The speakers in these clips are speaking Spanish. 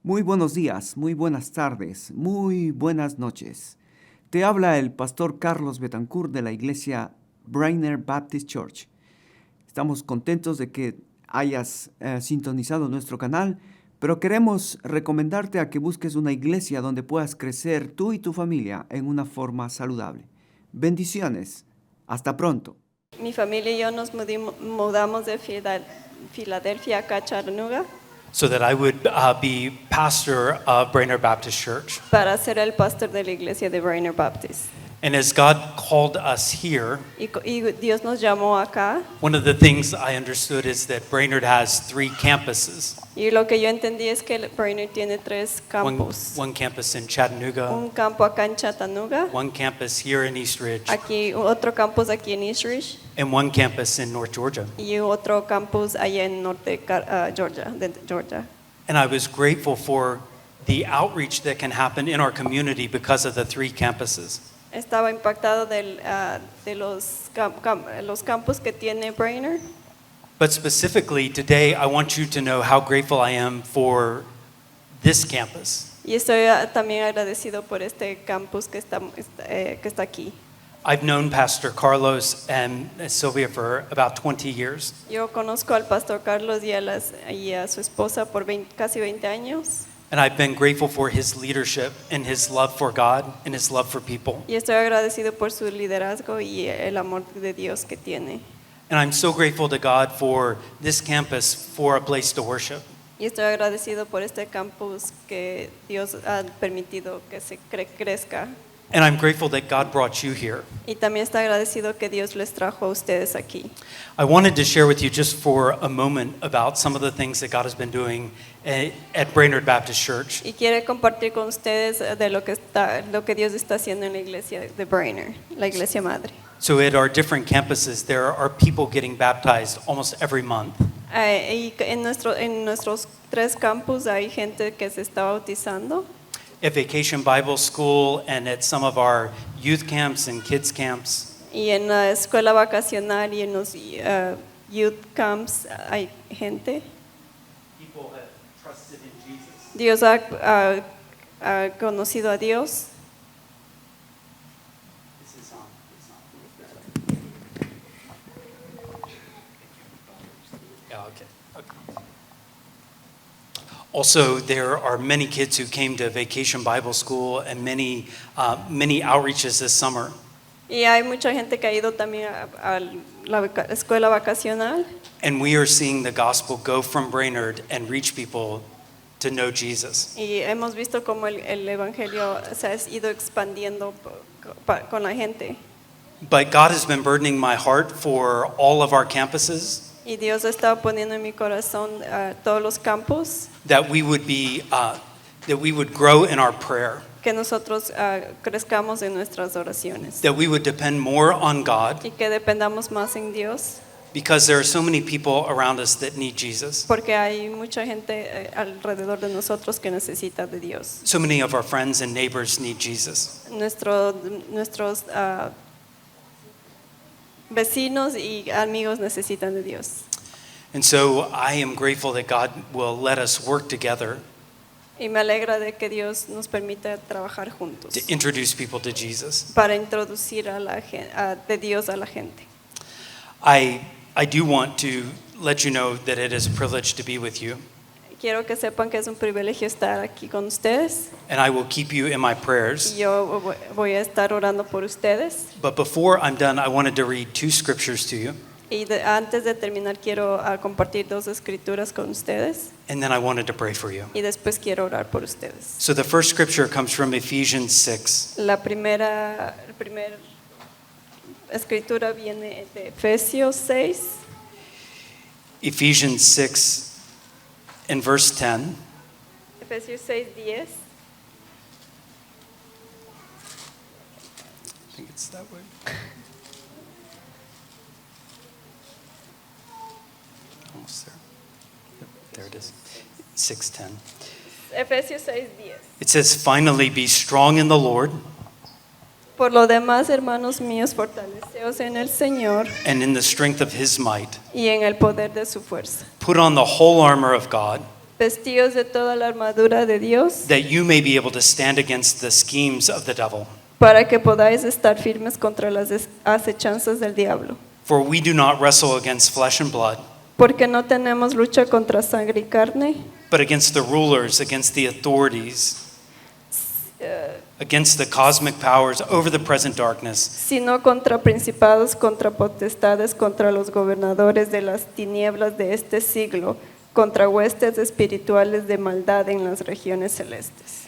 Muy buenos días, muy buenas tardes, muy buenas noches. Te habla el pastor Carlos Betancourt de la iglesia Brainerd Baptist Church. Estamos contentos de que hayas sintonizado nuestro canal, pero queremos recomendarte a que busques una iglesia donde puedas crecer tú y tu familia en una forma saludable. Bendiciones. Hasta pronto. Mi familia y yo nos mudamos de Filadelfia acá a Chattanooga so that I would be pastor of Brainerd Baptist Church. para ser el pastor de la iglesia de Brainerd Baptist. And as God called us here, Y Dios nos llamó acá. one of the things I understood is that Brainerd has 3 campuses. Y lo que yo entendí es que Brainerd tiene 3 campus. One campus in Chattanooga, Un campo acá en Chattanooga, one campus here in East Ridge, aquí otro campus aquí en East Ridge and one campus in North Georgia. y otro campus allá en norte Georgia. And I was grateful for the outreach that can happen in our community because of the 3 campuses. Estaba impactado de los campus que tiene Brainerd. But specifically today, I want you to know how grateful I am for this campus. Y estoy también agradecido por este campus que está aquí. I've known Pastor Carlos and Sylvia for about 20 years. Yo conozco al pastor Carlos y a su esposa por casi 20 años. And I've been grateful for his leadership and his love for God and his love for people. Y estoy agradecido por su liderazgo y el amor de Dios que tiene. And I'm so grateful to God for this campus for a place to worship. Y estoy agradecido por este campus que Dios ha permitido que se crezca. And I'm grateful that God brought you here. Y también está agradecido que Dios les trajo a ustedes aquí. I wanted to share with you just for a moment about some of the things that God has been doing at Brainerd Baptist Church. Y quiero compartir con ustedes de lo que Dios está haciendo en la iglesia de Brainerd, la iglesia madre. So at our different campuses, there are people getting baptized almost every month. Y en nuestros 3 campus hay gente que se está bautizando. At Vacation Bible School and at some of our youth camps and kids camps. Y en la escuela vacacional y en los youth camps hay gente. People have trusted in Jesus. Dios ha conocido a Dios. This is on. Yeah, okay. Also, there are many kids who came to Vacation Bible School and many outreaches this summer. Y hay mucha gente que ha ido también a la escuela vacacional. And we are seeing the gospel go from Brainerd and reach people to know Jesus. Y hemos visto cómo el evangelio se ha ido expandiendo con la gente. But God has been burdening my heart for all of our campuses. Y Dios está poniendo en mi corazón todos los campos That we would grow in our prayer, que nosotros crezcamos en nuestras oraciones that we would depend more on God, y que dependamos más en Dios, because there are so many people around us that need Jesus. porque hay mucha gente alrededor de nosotros que necesita de Dios. So many of our friends and neighbors need Jesus. Nuestros vecinos y amigos necesitan de Dios. And so I am grateful that God will let us work together Y me alegra de que Dios nos permita trabajar juntos to introduce people to Jesus. para introducir de Dios a la gente. I do want to let you know that it is a privilege to be with you, Quiero que sepan que es un privilegio estar aquí con ustedes. and I will keep you in my prayers. Y yo voy a estar orando por ustedes. But before I'm done, I wanted to read 2 scriptures to you, Y antes de terminar quiero compartir 2 escrituras con ustedes. and then I wanted to pray for you. Y después quiero orar por ustedes. So the first scripture comes from Ephesians 6. La primera escritura viene de Efesios 6. Ephesians 6 and verse 10. Efesios 6:10. I think it's that way. Almost there. Yep, there it is. 6:10. Efesios 6:10. It says, "Finally be strong in the Lord Por lo demás, hermanos míos, fortaleceos en el Señor and in the strength of his might. y en el poder de su fuerza. Put on the whole armor of God, Vestidos de toda la armadura de Dios, that you may be able to stand against the schemes of the devil. para que podáis estar firmes contra las acechanzas del diablo. For we do not wrestle against flesh and blood, Porque no tenemos lucha contra sangre y carne, but against the rulers, against the authorities, against the cosmic powers over the present darkness, sino contra principados, contra potestades, contra los gobernadores de las tinieblas de este siglo, contra huestes espirituales de maldad en las regiones celestes.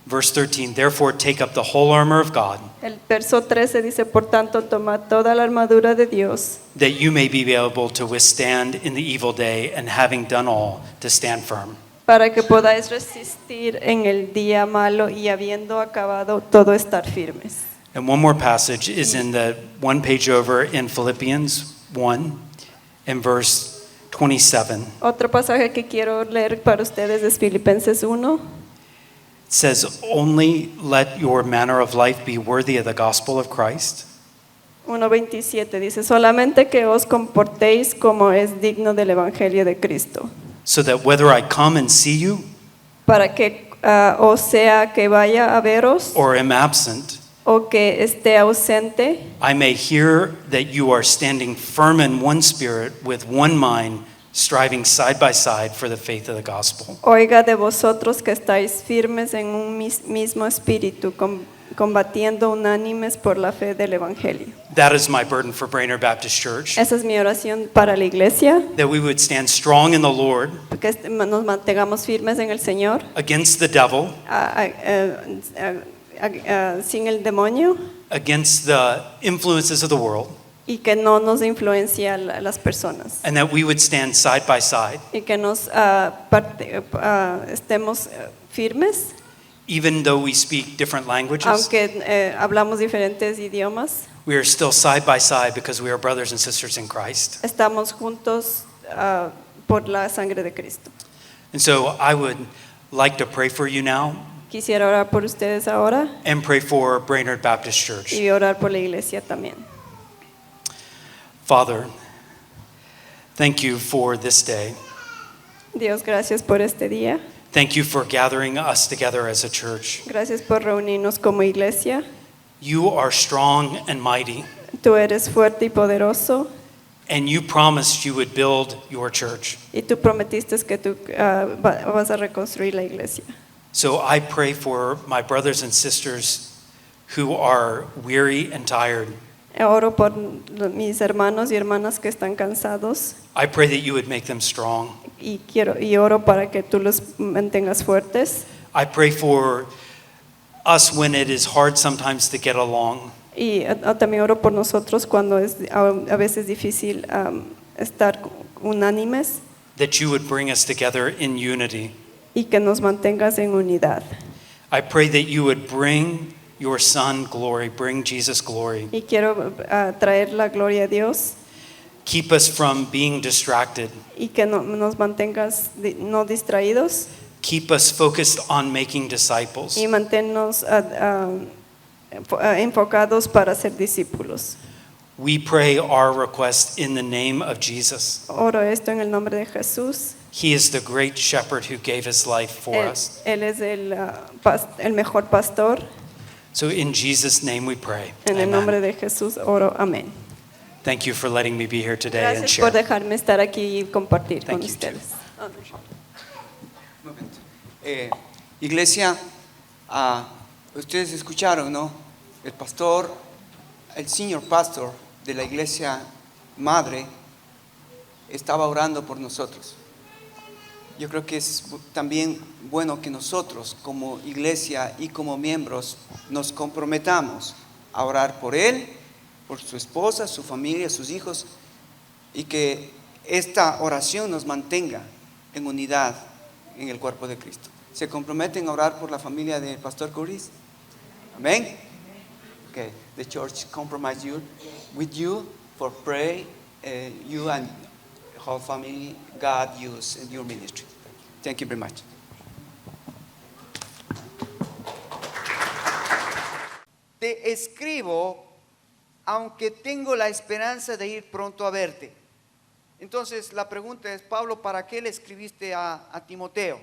Verse 13, therefore take up the whole armor of God, El verso 13 dice, por tanto, tomad toda la armadura de Dios, that you may be able to withstand in the evil day, and having done all, to stand firm. para que podáis resistir en el día malo y habiendo acabado todo estar firmes. And one more passage is in the one page over in Philippians 1 and verse 27. Otro pasaje que quiero leer para ustedes es Filipenses 1. It says, only let your manner of life be worthy of the gospel of Christ, 1:27 dice, solamente que os comportéis como es digno del Evangelio de Cristo, so that whether I come and see you para que o sea que vaya a veros or am absent, o que esté ausente, I may hear that you are standing firm in one spirit with one mind, striving side by side for the faith of the gospel. oiga de vosotros que estáis firmes en un mismo espíritu, combatiendo unánimes por la fe del Evangelio. That is my burden for Brainerd Baptist Church, Esa es mi oración para la iglesia, that we would stand strong in the Lord que nos mantengamos firmes en el Señor, against the devil, sin el demonio, against the influences of the world, y que no nos influencia las personas, and that we would stand side by side, y que nos estemos firmes, even though we speak different languages. aunque hablamos diferentes idiomas, We are still side by side because we are brothers and sisters in Christ. estamos juntos por la sangre de Cristo. And so I would like to pray for you now Quisiera orar por ustedes ahora and pray for Brainerd Baptist Church. y orar por la iglesia también. Father, thank you for this day. Dios, gracias por este día. Thank you for gathering us together as a church. Gracias por reunirnos como iglesia. You are strong and mighty, Tú eres fuerte y poderoso and you promised you would build your church. y tú prometiste que tú vas a reconstruir la iglesia. So I pray for my brothers and sisters who are weary and tired. Oro por mis hermanos y hermanas que están cansados I pray that you would make them strong. y oro para que tú los mantengas fuertes. I pray for us when it is hard sometimes to get along. Y también oro por nosotros cuando es a veces difícil estar unánimes That you would bring us together in unity. y que nos mantengas en unidad. I pray that you would bring your Son glory, bring Jesus glory. Y quiero traer la gloria a Dios Keep us from being distracted. y que nos mantengas no distraídos Keep us focused on making disciples. y manténnos enfocados para ser discípulos. We pray our request in the name of Jesus. Oro esto en el nombre de Jesús. He is the great shepherd who gave his life for us. Él es el mejor pastor. So in Jesus' name we pray. En el nombre Amen. de Jesús oro. Amén. Thank you for letting me be here today and Gracias por share. dejarme estar aquí y compartir Thank con you, ustedes. Iglesia, ustedes escucharon, ¿no? El pastor, el senior pastor de la iglesia madre estaba orando por nosotros. Yo creo que es también bueno que nosotros como iglesia y como miembros nos comprometamos a orar por él, por su esposa, su familia, sus hijos, y que esta oración nos mantenga en unidad en el cuerpo de Cristo. ¿Se comprometen a orar por la familia del pastor Curtis? Amén. Okay, the church compromise you with you for pray you and whole family God use in your ministry. Thank you very much. Te escribo aunque tengo la esperanza de ir pronto a verte, Entonces la pregunta es, Pablo, ¿para qué le escribiste a Timoteo?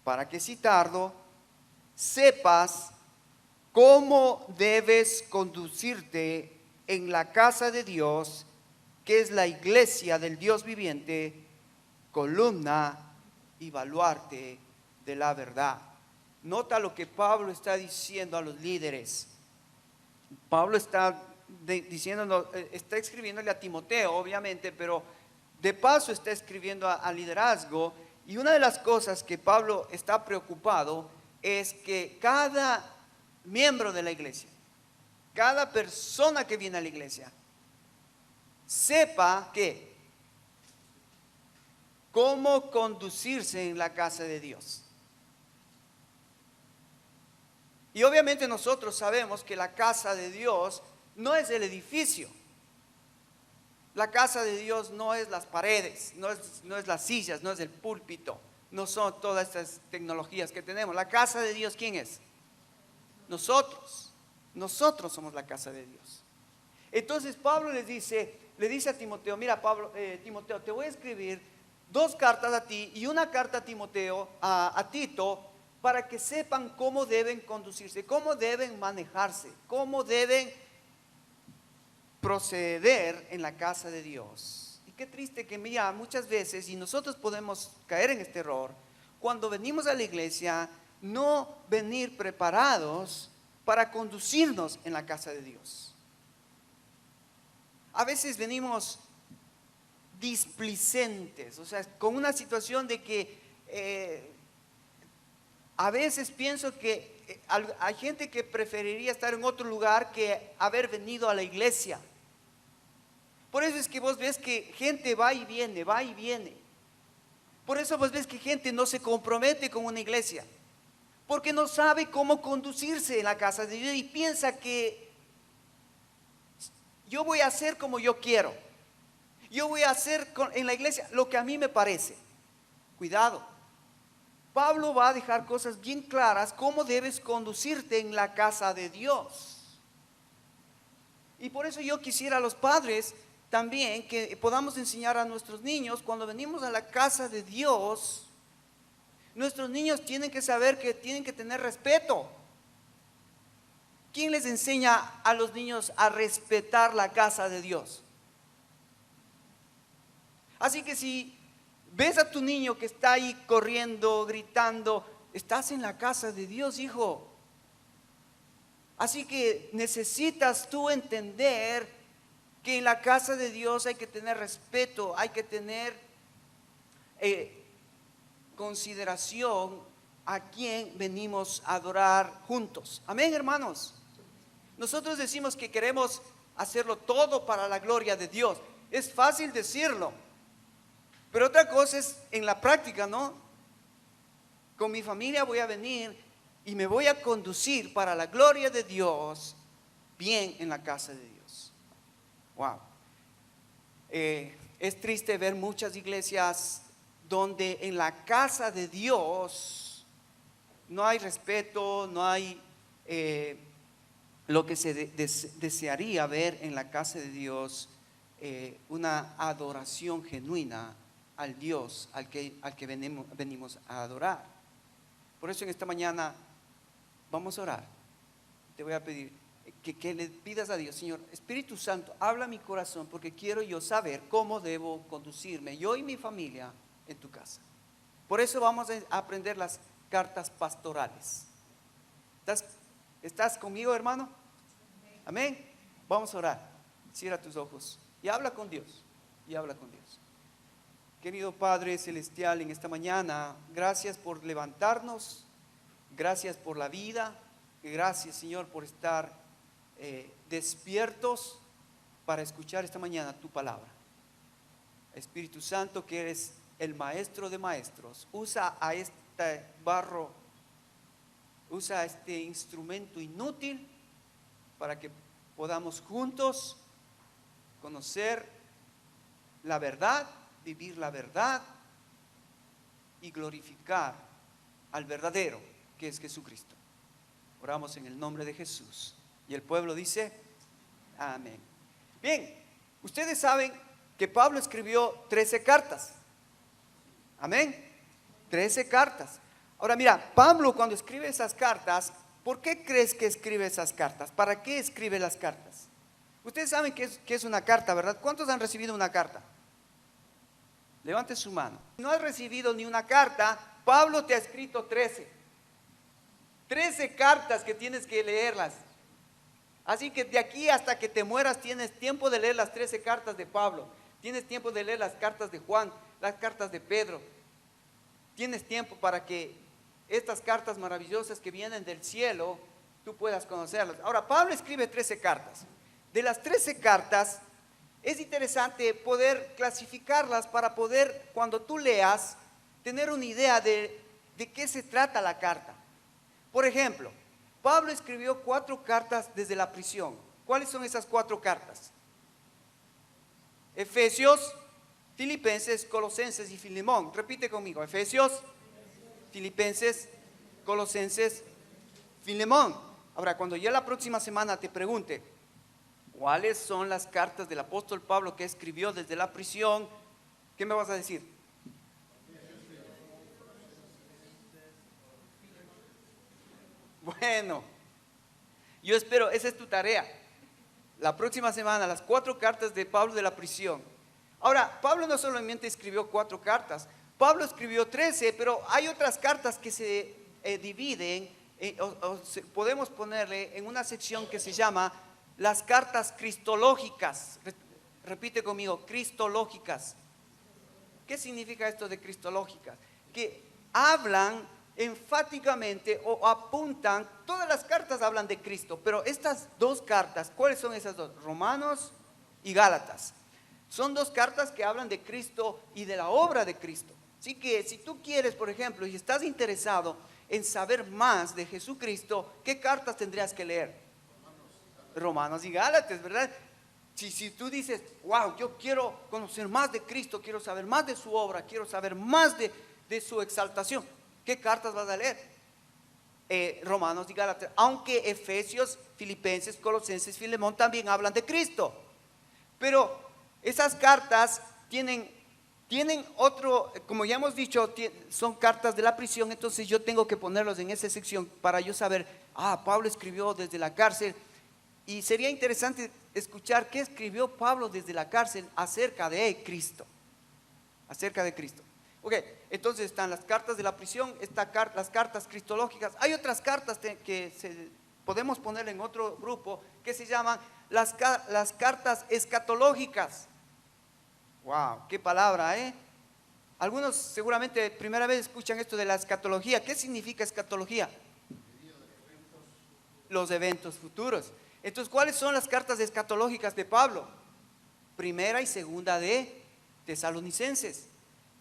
Para que si tardo sepas cómo debes conducirte en la casa de Dios, que es la iglesia del Dios viviente, columna y baluarte de la verdad. Nota lo que Pablo está diciendo a los líderes. Pablo está está escribiéndole a Timoteo, obviamente, pero de paso está escribiendo al liderazgo. Y una de las cosas que Pablo está preocupado es que cada miembro de la iglesia, cada persona que viene a la iglesia, sepa que cómo conducirse en la casa de Dios. Y obviamente nosotros sabemos que la casa de Dios no es el edificio. La casa de Dios no es las paredes, no es las sillas, no es el púlpito, no son todas estas tecnologías que tenemos. La casa de Dios, ¿quién es? Nosotros. Nosotros somos la casa de Dios. Entonces Pablo le dice a Timoteo, mira Timoteo, te voy a escribir 2 cartas a ti y una carta a Timoteo, a Tito, para que sepan cómo deben conducirse, cómo deben manejarse, cómo deben proceder en la casa de Dios. Y qué triste que mira, muchas veces, y nosotros podemos caer en este error, cuando venimos a la iglesia, no venir preparados para conducirnos en la casa de Dios. A veces venimos displicentes, o sea, con una situación de que a veces pienso que hay gente que preferiría estar en otro lugar que haber venido a la iglesia. Por eso es que vos ves que gente va y viene, va y viene. Por eso vos ves que gente no se compromete con una iglesia, porque no sabe cómo conducirse en la casa de Dios y piensa que yo voy a hacer como yo quiero. Yo voy a hacer en la iglesia lo que a mí me parece. Cuidado. Pablo va a dejar cosas bien claras cómo debes conducirte en la casa de Dios. Y por eso yo quisiera a los padres también que podamos enseñar a nuestros niños cuando venimos a la casa de Dios. Nuestros niños tienen que saber que tienen que tener respeto. ¿Quién les enseña a los niños a respetar la casa de Dios? Así que si ves a tu niño que está ahí corriendo, gritando, estás en la casa de Dios, hijo. Así que necesitas tú entender que en la casa de Dios hay que tener respeto, hay que tener consideración a quien venimos a adorar juntos. Amén, hermanos. Nosotros decimos que queremos hacerlo todo para la gloria de Dios. Es fácil decirlo, pero otra cosa es en la práctica, ¿no? Con mi familia voy a venir y me voy a conducir para la gloria de Dios bien en la casa de Dios. Wow. Es triste ver muchas iglesias donde en la casa de Dios no hay respeto, no hay lo que se desearía ver en la casa de Dios, una adoración genuina al Dios al que venimos a adorar. Por eso en esta mañana vamos a orar. Te voy a pedir que le pidas a Dios, Señor, Espíritu Santo, habla a mi corazón porque quiero yo saber cómo debo conducirme, yo y mi familia, en tu casa. Por eso vamos a aprender las cartas pastorales. ¿Estás conmigo, hermano? Amén. Vamos a orar. Cierra tus ojos y habla con Dios. Y habla con Dios. Querido Padre Celestial, en esta mañana, gracias por levantarnos, gracias por la vida, gracias, Señor, por estar despiertos para escuchar esta mañana tu palabra. Espíritu Santo, que eres el maestro de maestros, usa a este barro, usa a este instrumento inútil para que podamos juntos conocer la verdad, vivir la verdad y glorificar al verdadero, que es Jesucristo. Oramos en el nombre de Jesús. Y el pueblo dice, amén. Bien, ustedes saben que Pablo escribió 13 cartas. Amén. 13 cartas. Ahora mira, Pablo cuando escribe esas cartas, ¿por qué crees que escribe esas cartas? ¿Para qué escribe las cartas? Ustedes saben qué es una carta, ¿verdad? ¿Cuántos han recibido una carta? Levante su mano. Si no has recibido ni una carta, Pablo te ha escrito 13. 13 cartas que tienes que leerlas. Así que de aquí hasta que te mueras tienes tiempo de leer las 13 cartas de Pablo. Tienes tiempo de leer las cartas de Juan, las cartas de Pedro. Tienes tiempo para que estas cartas maravillosas que vienen del cielo, tú puedas conocerlas. Ahora, Pablo escribe 13 cartas. De las 13 cartas, es interesante poder clasificarlas para poder, cuando tú leas, tener una idea de qué se trata la carta. Por ejemplo, Pablo escribió 4 cartas desde la prisión. ¿Cuáles son esas 4 cartas? Efesios, Filipenses, Colosenses y Filemón. Repite conmigo: Efesios, Filipenses, Colosenses, Filemón. Ahora, cuando ya la próxima semana te pregunte cuáles son las cartas del apóstol Pablo que escribió desde la prisión, ¿qué me vas a decir? Bueno, yo espero, esa es tu tarea. La próxima semana, las 4 cartas de Pablo de la prisión. Ahora, Pablo no solamente escribió 4 cartas, Pablo escribió 13, pero hay otras cartas que se dividen, podemos ponerle en una sección que se llama las cartas cristológicas. Repite conmigo: cristológicas. ¿Qué significa esto de cristológicas? Que hablan enfáticamente o apuntan, todas las cartas hablan de Cristo, pero estas 2 cartas, ¿cuáles son esas 2? Romanos y Gálatas. Son 2 cartas que hablan de Cristo y de la obra de Cristo. Así que si tú quieres, por ejemplo, y estás interesado en saber más de Jesucristo, ¿qué cartas tendrías que leer? Romanos y Gálatas, ¿verdad? Si tú dices, wow, yo quiero conocer más de Cristo, quiero saber más de su obra, quiero saber más de su exaltación, ¿qué cartas vas a leer? Romanos y Gálatas. Aunque Efesios, Filipenses, Colosenses, Filemón también hablan de Cristo. Pero esas cartas tienen otro, como ya hemos dicho, son cartas de la prisión. Entonces yo tengo que ponerlos en esa sección para yo saber, Pablo escribió desde la cárcel. Y sería interesante escuchar qué escribió Pablo desde la cárcel acerca de Cristo. Acerca de Cristo. Ok, entonces están las cartas de la prisión, las cartas cristológicas. Hay otras cartas que podemos poner en otro grupo que se llaman las cartas escatológicas. Wow, qué palabra, ¿eh? Algunos seguramente primera vez escuchan esto de la escatología. ¿Qué significa escatología? Los eventos futuros. Entonces, ¿cuáles son las cartas escatológicas de Pablo? Primera y segunda de Tesalonicenses.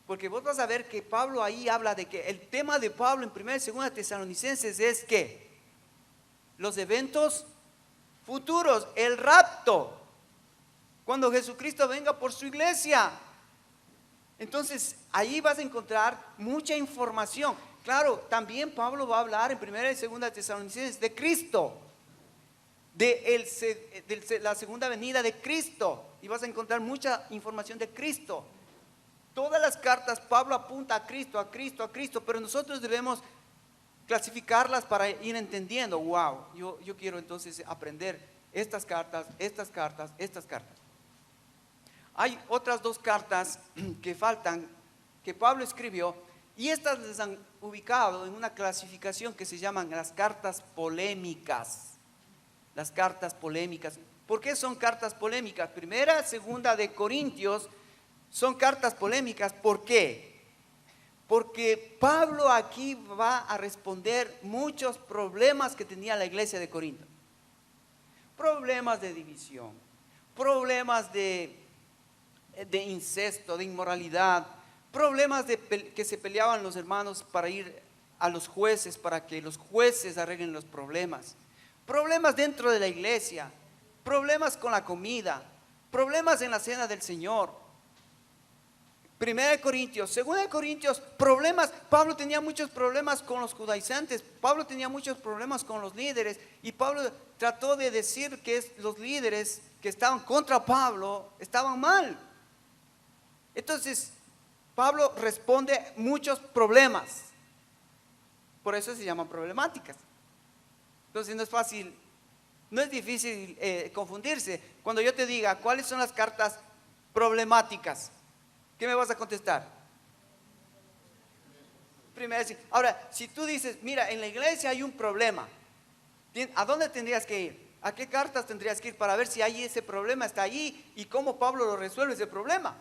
Porque vos vas a ver que Pablo ahí habla de que el tema de Pablo en primera y segunda de Tesalonicenses es que los eventos futuros, el rapto, cuando Jesucristo venga por su iglesia. Entonces, ahí vas a encontrar mucha información. Claro, también Pablo va a hablar en primera y segunda de Tesalonicenses de Cristo, de la segunda venida de Cristo, y vas a encontrar mucha información de Cristo. Todas las cartas Pablo apunta a Cristo, a Cristo, a Cristo, pero nosotros debemos clasificarlas para ir entendiendo. Wow, yo quiero entonces aprender estas cartas, estas cartas, estas cartas. Hay otras 2 cartas que faltan, que Pablo escribió, y estas les han ubicado en una clasificación que se llaman las cartas polémicas. Las cartas polémicas. ¿Por qué son cartas polémicas? Primera, segunda de Corintios son cartas polémicas. ¿Por qué? Porque Pablo aquí va a responder muchos problemas que tenía la iglesia de Corinto. Problemas de división, problemas de incesto, de inmoralidad, problemas que se peleaban los hermanos para ir a los jueces, para que los jueces arreglen los problemas, problemas dentro de la iglesia, problemas con la comida, problemas en la cena del Señor. Primera de Corintios, segunda de Corintios, problemas. Pablo tenía muchos problemas con los judaizantes, Pablo tenía muchos problemas con los líderes, y Pablo trató de decir que los líderes que estaban contra Pablo estaban mal. Entonces, Pablo responde muchos problemas. Por eso se llaman problemáticas. Entonces no es fácil, no es difícil confundirse. Cuando yo te diga, ¿cuáles son las cartas problemáticas? ¿Qué me vas a contestar? Primero, ahora, si tú dices, mira, en la iglesia hay un problema, ¿a dónde tendrías que ir? ¿A qué cartas tendrías que ir para ver si hay ese problema, está allí y cómo Pablo lo resuelve ese problema?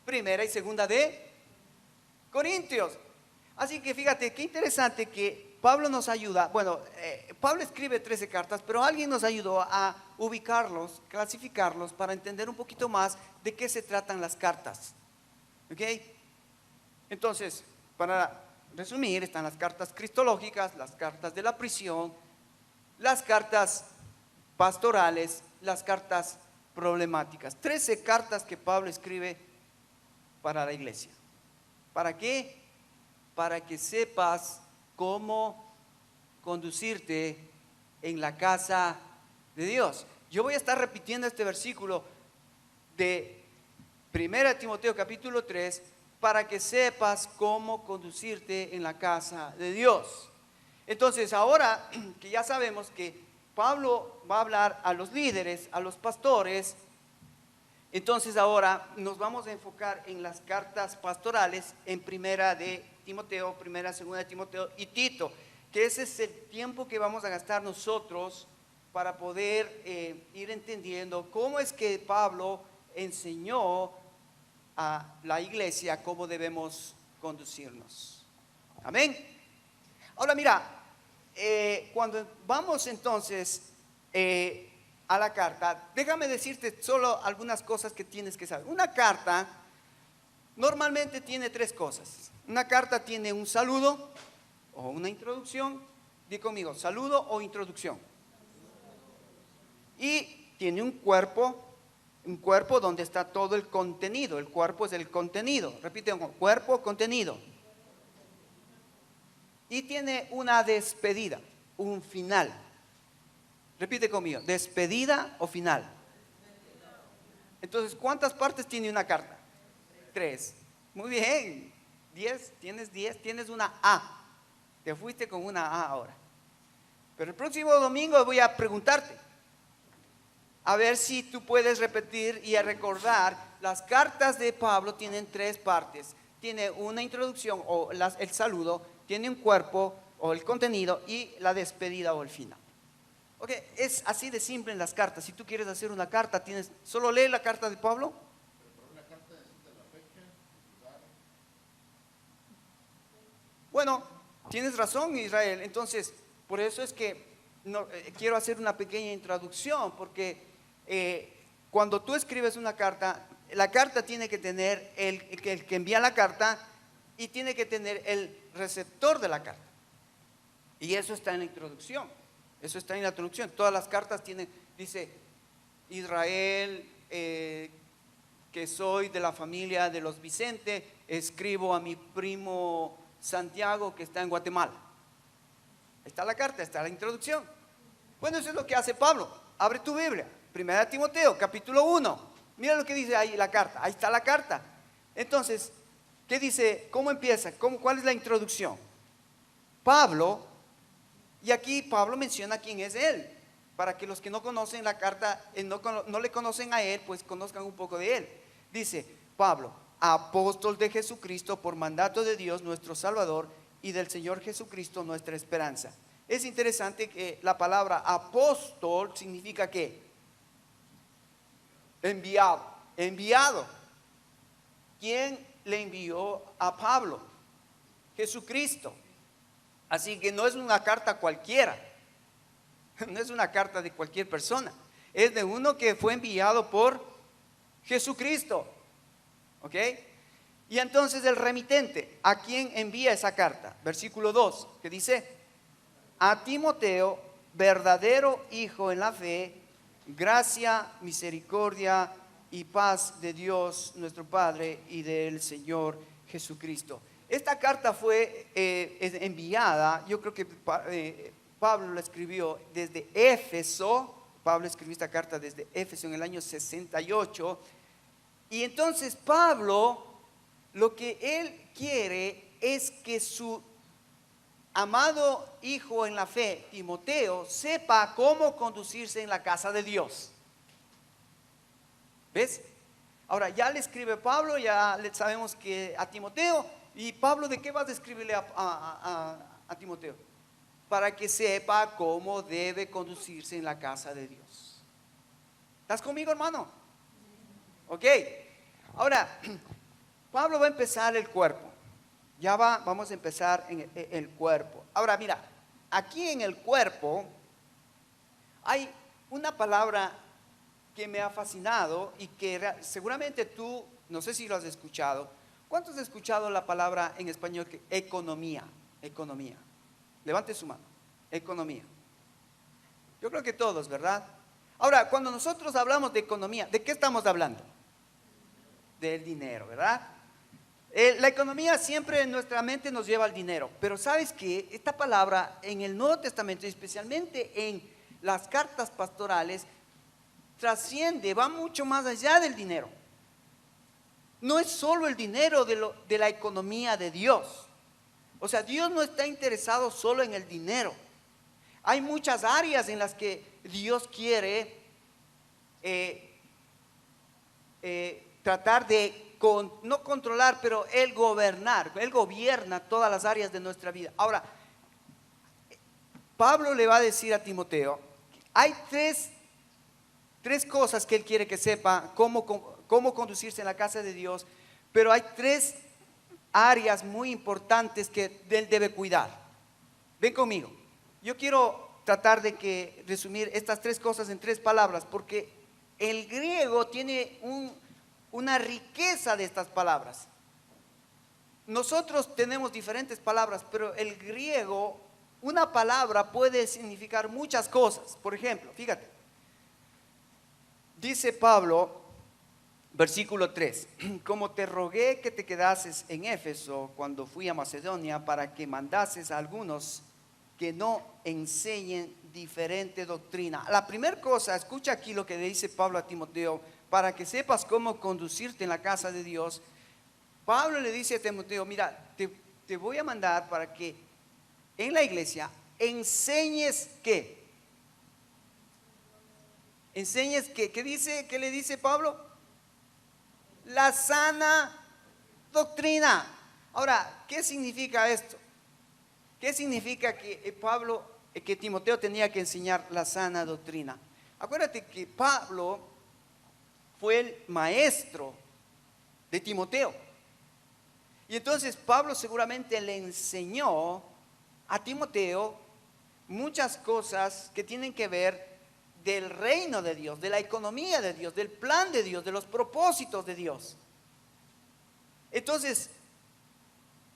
Primera y segunda de Corintios. Así que fíjate, qué interesante que Pablo nos ayuda. Bueno, Pablo escribe 13 cartas, pero alguien nos ayudó a ubicarlos, clasificarlos para entender un poquito más de qué se tratan las cartas. ¿Ok? Entonces, para resumir, están las cartas cristológicas, las cartas de la prisión, las cartas pastorales, las cartas problemáticas. 13 cartas que Pablo escribe para la iglesia. ¿Para qué? Para que sepas cómo conducirte en la casa de Dios. Yo voy a estar repitiendo este versículo de 1 Timoteo capítulo 3 para que sepas cómo conducirte en la casa de Dios. Entonces, ahora que ya sabemos que Pablo va a hablar a los líderes, a los pastores, entonces ahora nos vamos a enfocar en las cartas pastorales en primera de Timoteo, primera, segunda de Timoteo y Tito, que ese es el tiempo que vamos a gastar nosotros para poder ir entendiendo cómo es que Pablo enseñó a la iglesia cómo debemos conducirnos. Amén. Ahora mira, cuando vamos entonces a la carta, déjame decirte solo algunas cosas que tienes que saber. Una carta normalmente tiene 3 cosas. Una carta tiene un saludo o una introducción. Di conmigo, saludo o introducción. Y tiene un cuerpo donde está todo el contenido. El cuerpo es el contenido. Repite, cuerpo, contenido. Y tiene una despedida, un final. Repite conmigo, despedida o final. Entonces, ¿cuántas partes tiene una carta? 3. Muy bien. 10, tienes una A. Te fuiste con una A ahora. Pero el próximo domingo voy a preguntarte, a ver si tú puedes repetir y a recordar. Las cartas de Pablo tienen 3 partes. Tiene una introducción o el saludo, tiene un cuerpo o el contenido y la despedida o el final. Ok, es así de simple en las cartas. Si tú quieres hacer una carta, solo lee la carta de Pablo. Bueno, tienes razón, Israel. Entonces, por eso es que quiero hacer una pequeña introducción, porque cuando tú escribes una carta, la carta tiene que tener el que envía la carta y tiene que tener el receptor de la carta. Y eso está en la introducción. Eso está en la introducción. Todas las cartas dice Israel, que soy de la familia de los Vicente, escribo a mi primo Santiago que está en Guatemala. Ahí está la carta, está la introducción. Bueno, eso es lo que hace Pablo. Abre tu Biblia, 1 Timoteo, capítulo 1. Mira lo que dice ahí la carta. Ahí está la carta. Entonces, ¿qué dice? ¿Cómo empieza? ¿Cuál es la introducción? Pablo, y aquí Pablo menciona quién es él, para que los que no conocen la carta, no le conocen a él, pues conozcan un poco de él. Dice, Pablo, apóstol de Jesucristo por mandato de Dios nuestro Salvador y del Señor Jesucristo nuestra esperanza. Es interesante que la palabra apóstol significa ¿qué? Enviado. ¿Quién le envió a Pablo? Jesucristo. Así que no es una carta cualquiera, no es una carta de cualquier persona, es de uno que fue enviado por Jesucristo. ¿Ok? Y entonces el remitente, ¿a quién envía esa carta? Versículo 2, que dice, a Timoteo, verdadero hijo en la fe, gracia, misericordia y paz de Dios nuestro Padre y del Señor Jesucristo. Esta carta fue enviada, yo creo que Pablo la escribió desde Éfeso. Pablo escribió esta carta desde Éfeso en el año 68. Y entonces Pablo, lo que él quiere es que su amado hijo en la fe, Timoteo, sepa cómo conducirse en la casa de Dios. ¿Ves? Ahora ya le escribe Pablo, ya le sabemos que a Timoteo. ¿Y Pablo de qué vas a escribirle a Timoteo? Para que sepa cómo debe conducirse en la casa de Dios. ¿Estás conmigo, hermano? Ok. Ahora, Pablo va a empezar el cuerpo. Vamos a empezar en el cuerpo. Ahora, mira, aquí en el cuerpo hay una palabra que me ha fascinado y que seguramente tú, no sé si lo has escuchado. ¿Cuántos han escuchado la palabra en español economía? Economía. Levante su mano. Economía. Yo creo que todos, ¿verdad? Ahora, cuando nosotros hablamos de economía, ¿de qué estamos hablando? Del dinero, ¿verdad? La economía siempre en nuestra mente nos lleva al dinero, pero ¿sabes qué? Esta palabra en el Nuevo Testamento, especialmente en las cartas pastorales, trasciende, va mucho más allá del dinero. No es solo el dinero de la economía de Dios. O sea, Dios no está interesado solo en el dinero. Hay muchas áreas en las que Dios quiere tratar de no controlar, pero Él gobernar. Él gobierna todas las áreas de nuestra vida. Ahora, Pablo le va a decir a Timoteo, hay tres cosas que él quiere que sepa cómo conducirse en la casa de Dios, pero hay tres áreas muy importantes que él debe cuidar. Ven conmigo. Yo quiero tratar de resumir estas tres cosas en tres palabras, porque el griego tiene una riqueza de estas palabras. Nosotros tenemos diferentes palabras, pero el griego, una palabra puede significar muchas cosas. Por ejemplo, fíjate, dice Pablo, versículo 3, como te rogué que te quedases en Éfeso cuando fui a Macedonia para que mandases a algunos que no enseñen diferente doctrina. La primera cosa, escucha aquí lo que le dice Pablo a Timoteo, para que sepas cómo conducirte en la casa de Dios. Pablo le dice a Timoteo, mira, te voy a mandar para que en la iglesia enseñes ¿qué? Enseñes ¿qué le dice Pablo? La sana doctrina. Ahora, ¿qué significa esto? ¿Qué significa que Timoteo tenía que enseñar la sana doctrina? Acuérdate que Pablo fue el maestro de Timoteo. Y entonces Pablo seguramente le enseñó a Timoteo muchas cosas que tienen que ver del reino de Dios, de la economía de Dios, del plan de Dios, de los propósitos de Dios. Entonces,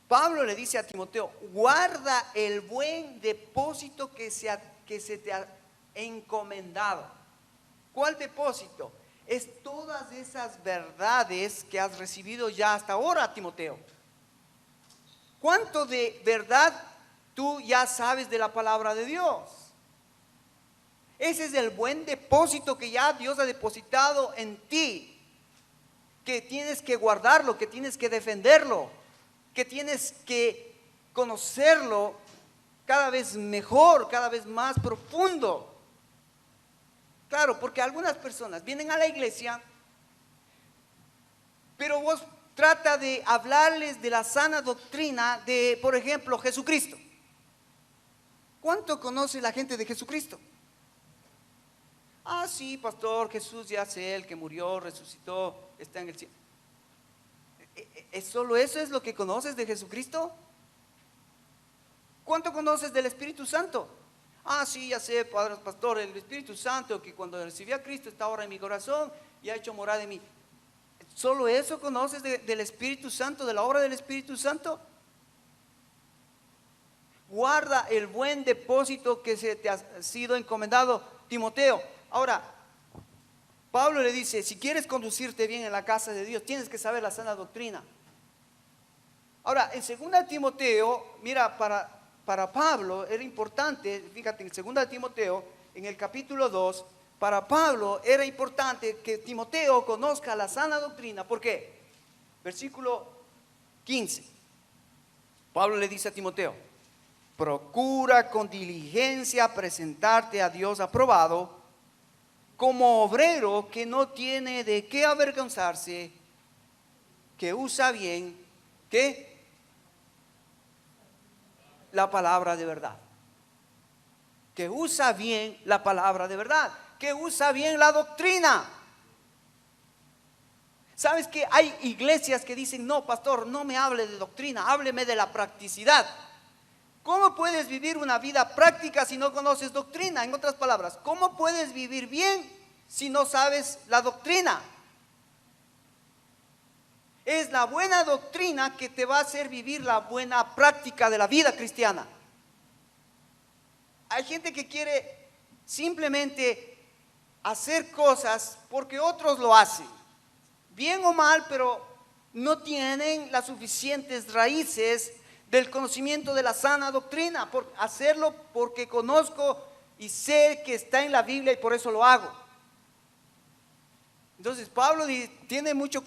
Pablo le dice a Timoteo, guarda el buen depósito que se te ha encomendado. ¿Cuál depósito? Es todas esas verdades que has recibido ya hasta ahora, Timoteo. ¿Cuánto de verdad tú ya sabes de la palabra de Dios? Ese es el buen depósito que ya Dios ha depositado en ti, que tienes que guardarlo, que tienes que defenderlo, que tienes que conocerlo cada vez mejor, cada vez más profundo. Claro, porque algunas personas vienen a la iglesia, pero vos trata de hablarles de la sana doctrina de, por ejemplo, Jesucristo. ¿Cuánto conoce la gente de Jesucristo? Ah, sí, pastor, Jesús ya sé, el que murió, resucitó, está en el cielo. ¿Es solo eso es lo que conoces de Jesucristo? ¿Cuánto conoces del Espíritu Santo? Ah, sí, ya sé, padre, pastor, el Espíritu Santo que cuando recibí a Cristo está ahora en mi corazón y ha hecho morada en mí. ¿Solo eso conoces del Espíritu Santo, de la obra del Espíritu Santo? Guarda el buen depósito que se te ha sido encomendado, Timoteo. Ahora, Pablo le dice, si quieres conducirte bien en la casa de Dios, tienes que saber la sana doctrina. Ahora, en 2 Timoteo, mira, para Pablo era importante, fíjate, en 2 Timoteo, en el capítulo 2, para Pablo era importante que Timoteo conozca la sana doctrina. ¿Por qué? Versículo 15. Pablo le dice a Timoteo: procura con diligencia presentarte a Dios aprobado, como obrero que no tiene de qué avergonzarse, que usa bien, ¿qué? La palabra de verdad. Que usa bien la palabra de verdad. Que usa bien la doctrina. ¿Sabes que hay iglesias que dicen: no, pastor, no me hable de doctrina, hábleme de la practicidad? ¿Cómo puedes vivir una vida práctica si no conoces doctrina? En otras palabras, ¿cómo puedes vivir bien si no sabes la doctrina? Es la buena doctrina que te va a hacer vivir la buena práctica de la vida cristiana. Hay gente que quiere simplemente hacer cosas porque otros lo hacen, bien o mal, pero no tienen las suficientes raíces del conocimiento de la sana doctrina, por hacerlo porque conozco y sé que está en la Biblia y por eso lo hago. Entonces Pablo tiene mucho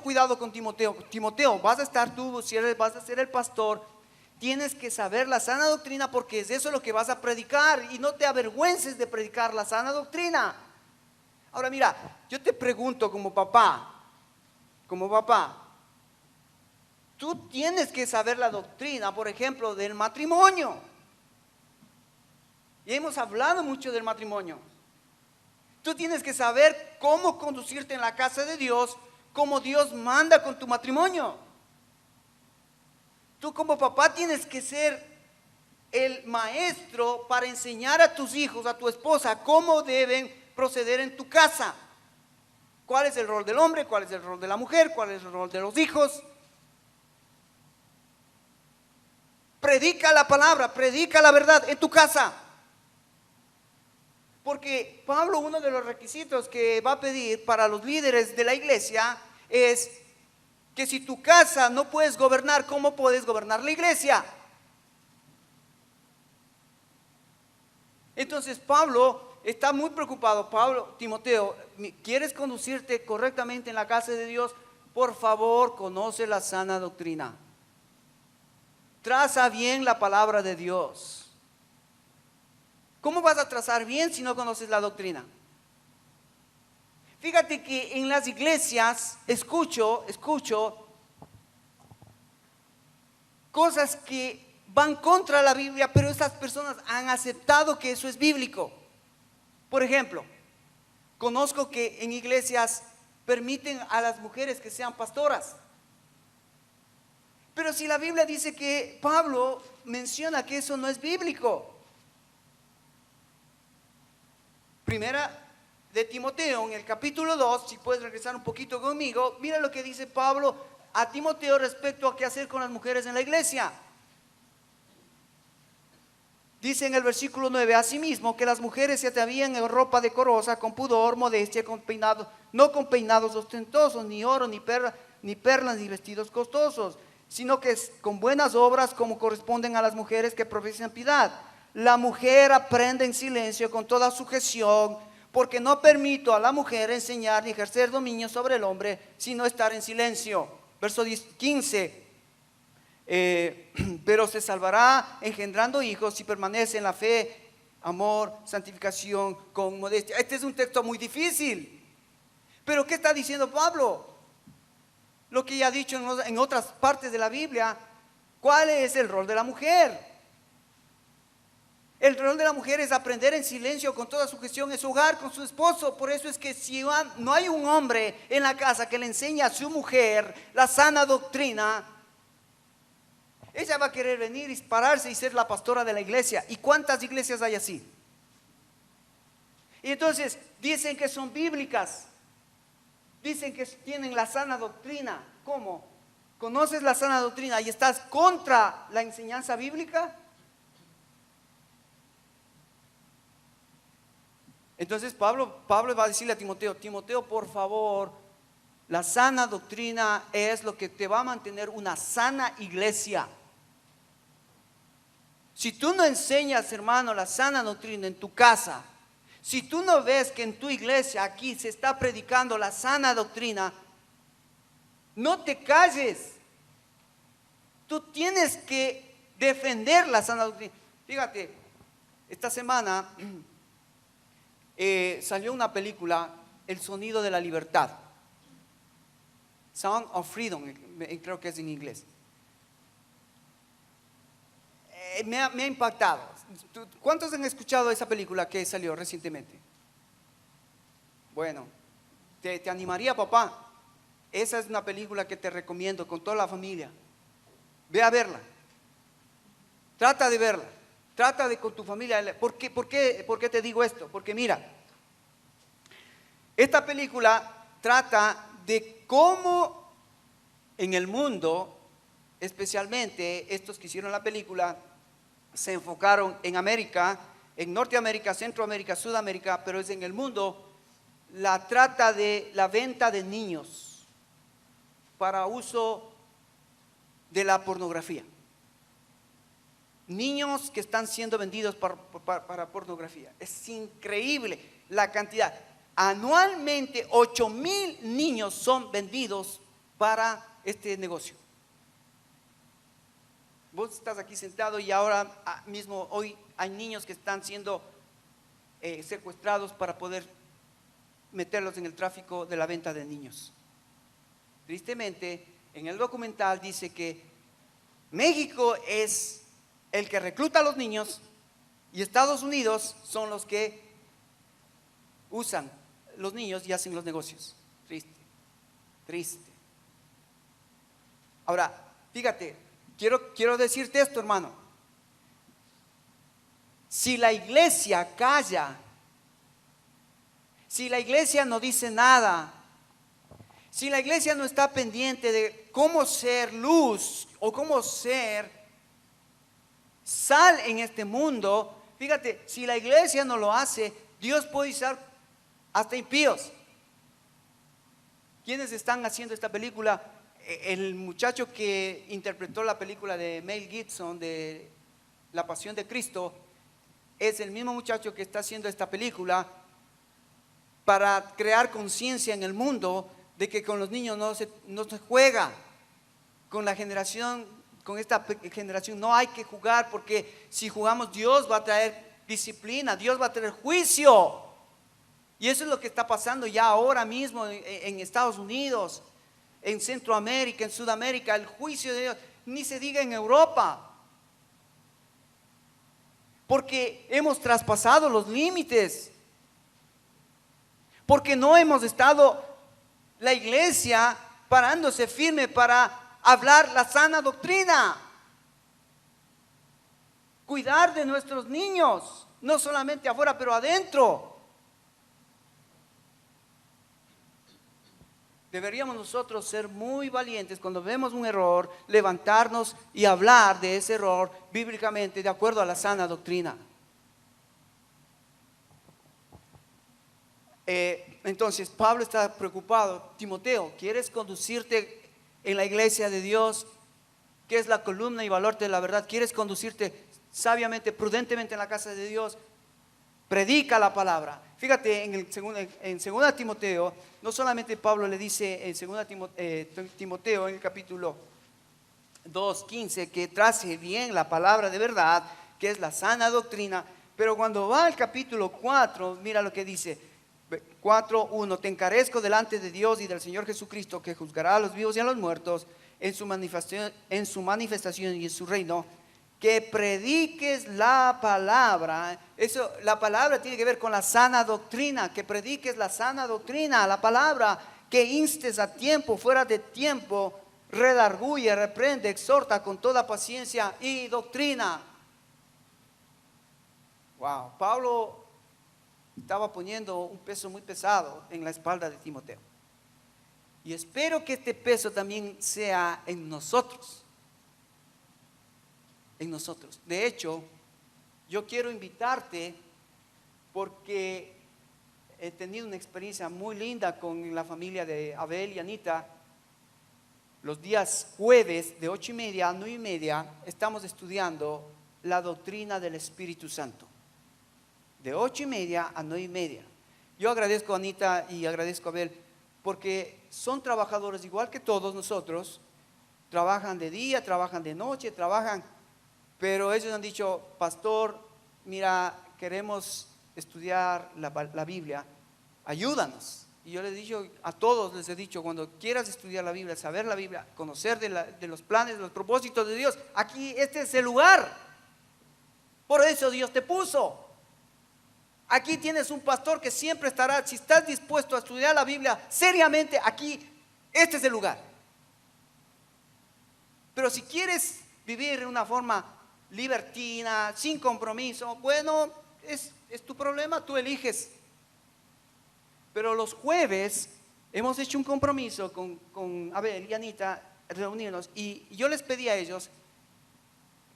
cuidado con Timoteo. Timoteo, vas a estar tú, si vas a ser el pastor, tienes que saber la sana doctrina, porque es eso lo que vas a predicar, y no te avergüences de predicar la sana doctrina. Ahora mira, yo te pregunto como papá, tú tienes que saber la doctrina, por ejemplo, del matrimonio. Y hemos hablado mucho del matrimonio. Tú tienes que saber cómo conducirte en la casa de Dios, como Dios manda con tu matrimonio. Tú como papá tienes que ser el maestro para enseñar a tus hijos, a tu esposa, cómo deben proceder en tu casa. ¿Cuál es el rol del hombre? ¿Cuál es el rol de la mujer? ¿Cuál es el rol de los hijos? Predica la palabra, predica la verdad en tu casa. Porque Pablo, uno de los requisitos que va a pedir para los líderes de la iglesia es que si tu casa no puedes gobernar, ¿cómo puedes gobernar la iglesia? Entonces Pablo está muy preocupado. Timoteo, ¿quieres conducirte correctamente en la casa de Dios? Por favor, conoce la sana doctrina. Traza bien la palabra de Dios. ¿Cómo vas a trazar bien si no conoces la doctrina? Fíjate que en las iglesias escucho cosas que van contra la Biblia, pero estas personas han aceptado que eso es bíblico. Por ejemplo, conozco que en iglesias permiten a las mujeres que sean pastoras. Pero si la Biblia dice que Pablo menciona que eso no es bíblico. Primera de Timoteo, en el capítulo 2, si puedes regresar un poquito conmigo, mira lo que dice Pablo a Timoteo respecto a qué hacer con las mujeres en la iglesia. Dice en el versículo 9: asimismo, que las mujeres se atavían en ropa decorosa, con pudor, modestia, no con peinados ostentosos, ni oro, ni perlas, ni vestidos costosos, sino que con buenas obras, como corresponden a las mujeres que profesan piedad. La mujer aprende en silencio con toda sujeción, porque no permito a la mujer enseñar ni ejercer dominio sobre el hombre, sino estar en silencio. Verso 15: pero se salvará engendrando hijos si permanece en la fe, amor, santificación, con modestia. Este es un texto muy difícil, pero ¿qué está diciendo Pablo? Lo que ya ha dicho en otras partes de la Biblia. ¿Cuál es el rol de la mujer? El rol de la mujer es aprender en silencio con toda sujeción en su hogar con su esposo. Por eso es que si no hay un hombre en la casa que le enseñe a su mujer la sana doctrina, ella va a querer venir y pararse y ser la pastora de la iglesia. ¿Y cuántas iglesias hay así? Y entonces dicen que son bíblicas, dicen que tienen la sana doctrina. ¿Cómo? ¿Conoces la sana doctrina y estás contra la enseñanza bíblica? Entonces Pablo va a decirle a Timoteo, por favor, la sana doctrina es lo que te va a mantener una sana iglesia. Si tú no enseñas, hermano, la sana doctrina en tu casa, Si tú no ves que en tu iglesia aquí se está predicando la sana doctrina, no te calles. Tú tienes que defender la sana doctrina. Fíjate, esta semana salió una película, El sonido de la libertad. Sound of Freedom, creo que es en inglés. Me ha impactado. ¿Cuántos han escuchado esa película que salió recientemente? Bueno, te animaría, papá. Esa es una película que te recomiendo con toda la familia. Ve a verla. Trata de verla. Trata de con tu familia. ¿Por qué te digo esto? Porque mira, esta película trata de cómo en el mundo, especialmente estos que hicieron la película, se enfocaron en América, en Norteamérica, Centroamérica, Sudamérica, pero es en el mundo la trata de la venta de niños para uso de la pornografía. Niños que están siendo vendidos para pornografía. Es increíble la cantidad. Anualmente 8,000 niños son vendidos para este negocio. Vos estás aquí sentado y ahora mismo hoy hay niños que están siendo secuestrados para poder meterlos en el tráfico de la venta de niños. Tristemente, en el documental dice que México es el que recluta a los niños y Estados Unidos son los que usan los niños y hacen los negocios. Triste, triste. Ahora, fíjate, quiero decirte esto, hermano. Si la iglesia calla, si la iglesia no dice nada, si la iglesia no está pendiente de cómo ser luz o cómo ser sal en este mundo, fíjate, si la iglesia no lo hace, Dios puede usar hasta impíos. ¿Quiénes están haciendo esta película? El muchacho que interpretó la película de Mel Gibson de La Pasión de Cristo es el mismo muchacho que está haciendo esta película para crear conciencia en el mundo de que con los niños no se juega, con esta generación no hay que jugar, porque si jugamos Dios va a traer disciplina, Dios va a traer juicio. Y eso es lo que está pasando ya ahora mismo en Estados Unidos, en Centroamérica, en Sudamérica, el juicio de Dios, ni se diga en Europa, porque hemos traspasado los límites, porque no hemos estado la iglesia parándose firme para hablar la sana doctrina, cuidar de nuestros niños, no solamente afuera, pero adentro. Deberíamos nosotros ser muy valientes cuando vemos un error, levantarnos y hablar de ese error bíblicamente de acuerdo a la sana doctrina. Entonces Pablo está preocupado. Timoteo, ¿quieres conducirte en la iglesia de Dios, que es la columna y baluarte de la verdad? ¿Quieres conducirte sabiamente, prudentemente en la casa de Dios? Predica la palabra. Fíjate en 2 Timoteo, no solamente Pablo le dice en 2 Timoteo en el capítulo 2:15 que trace bien la palabra de verdad, que es la sana doctrina, pero cuando va al capítulo 4, mira lo que dice. 4:1, te encarezco delante de Dios y del Señor Jesucristo, que juzgará a los vivos y a los muertos en su manifestación y en su reino, que prediques la palabra. Eso, la palabra tiene que ver con la sana doctrina, que prediques la sana doctrina, la palabra, que instes a tiempo, fuera de tiempo, redarguye, reprende, exhorta con toda paciencia y doctrina. Wow, Pablo estaba poniendo un peso muy pesado en la espalda de Timoteo. Y espero que este peso también sea en nosotros. En nosotros. De hecho, yo quiero invitarte porque he tenido una experiencia muy linda con la familia de Abel y Anita. Los días jueves de 8:30 a 9:30 estamos estudiando la doctrina del Espíritu Santo. de 8:30 a 9:30. Yo agradezco a Anita y agradezco a Abel porque son trabajadores igual que todos nosotros. Trabajan de día, trabajan de noche, pero ellos han dicho, pastor, mira, queremos estudiar la Biblia, ayúdanos. Y yo les he dicho, a todos les he dicho, cuando quieras estudiar la Biblia, saber la Biblia, conocer de los planes, de los propósitos de Dios, aquí este es el lugar. Por eso Dios te puso. Aquí tienes un pastor que siempre estará, si estás dispuesto a estudiar la Biblia seriamente, aquí, este es el lugar. Pero si quieres vivir de una forma libertina, sin compromiso, bueno, es tu problema, tú eliges. Pero los jueves hemos hecho un compromiso con Abel y Anita, reunirnos, y yo les pedí a ellos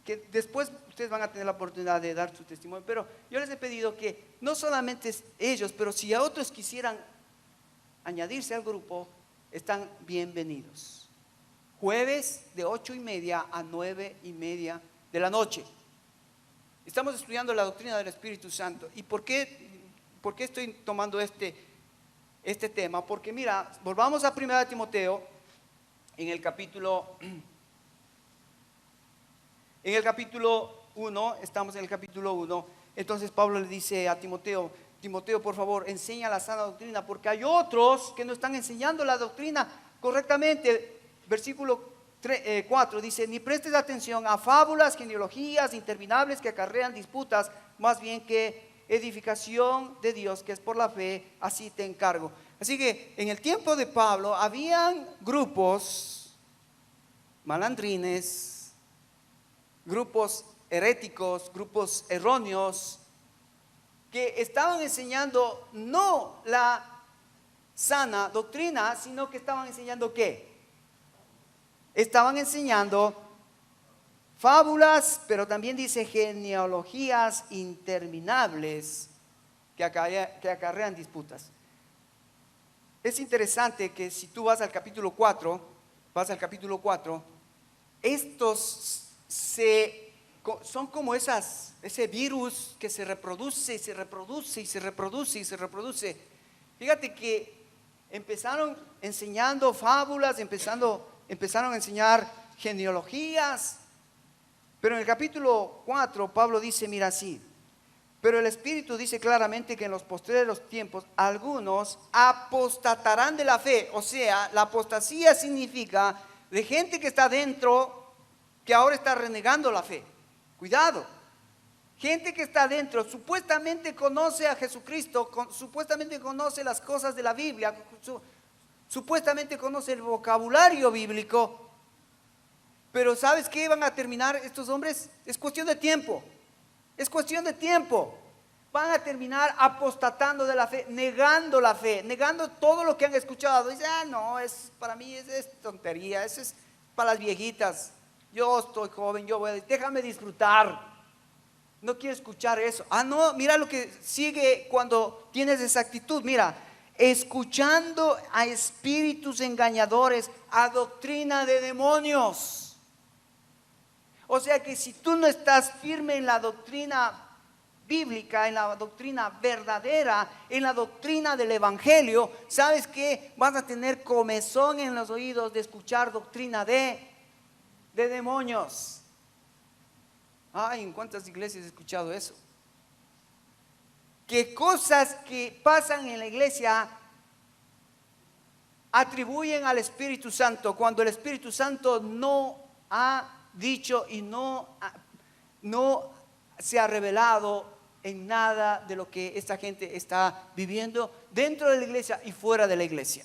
que después ustedes van a tener la oportunidad de dar su testimonio, pero yo les he pedido que no solamente ellos, pero si a otros quisieran añadirse al grupo, están bienvenidos. Jueves de 8:30 a 9:30 de la noche. Estamos estudiando la doctrina del Espíritu Santo. ¿Y por qué estoy tomando este tema? Porque mira, volvamos a 1 Timoteo en el capítulo 1, estamos en el capítulo 1. Entonces Pablo le dice a Timoteo, por favor, enseña la sana doctrina, porque hay otros que no están enseñando la doctrina correctamente. Versículo 4 dice, ni prestes atención a fábulas, genealogías interminables que acarrean disputas, más bien que edificación de Dios, que es por la fe, así te encargo. Así que en el tiempo de Pablo habían grupos malandrines, grupos heréticos, grupos erróneos, que estaban enseñando no la sana doctrina, sino que estaban enseñando ¿qué? Estaban enseñando fábulas, pero también dice genealogías interminables que acarrean disputas. Es interesante que si tú vas al capítulo 4, estos son como ese virus que se reproduce y se reproduce y se reproduce y se reproduce. Fíjate que empezaron enseñando fábulas, empezaron a enseñar genealogías, pero en el capítulo 4 Pablo dice, mira así, pero el Espíritu dice claramente que en los postreros tiempos algunos apostatarán de la fe. O sea, la apostasía significa de gente que está dentro, que ahora está renegando la fe. Cuidado, gente que está dentro, supuestamente conoce a Jesucristo, supuestamente conoce las cosas de la Biblia, supuestamente conoce el vocabulario bíblico, pero ¿sabes qué van a terminar estos hombres? Es cuestión de tiempo, van a terminar apostatando de la fe, negando la fe, negando todo lo que han escuchado. Dice, no, para mí es tontería, eso es para las viejitas. Yo estoy joven, déjame disfrutar. No quiero escuchar eso. No, mira lo que sigue cuando tienes esa actitud. Mira, escuchando a espíritus engañadores, a doctrina de demonios. O sea que si tú no estás firme en la doctrina bíblica, en la doctrina verdadera, en la doctrina del Evangelio, ¿sabes qué? Vas a tener comezón en los oídos de escuchar doctrina de demonios. ¿En cuántas iglesias he escuchado eso? Que cosas que pasan en la iglesia atribuyen al Espíritu Santo, cuando el Espíritu Santo no ha dicho y no se ha revelado en nada de lo que esta gente está viviendo dentro de la iglesia y fuera de la iglesia.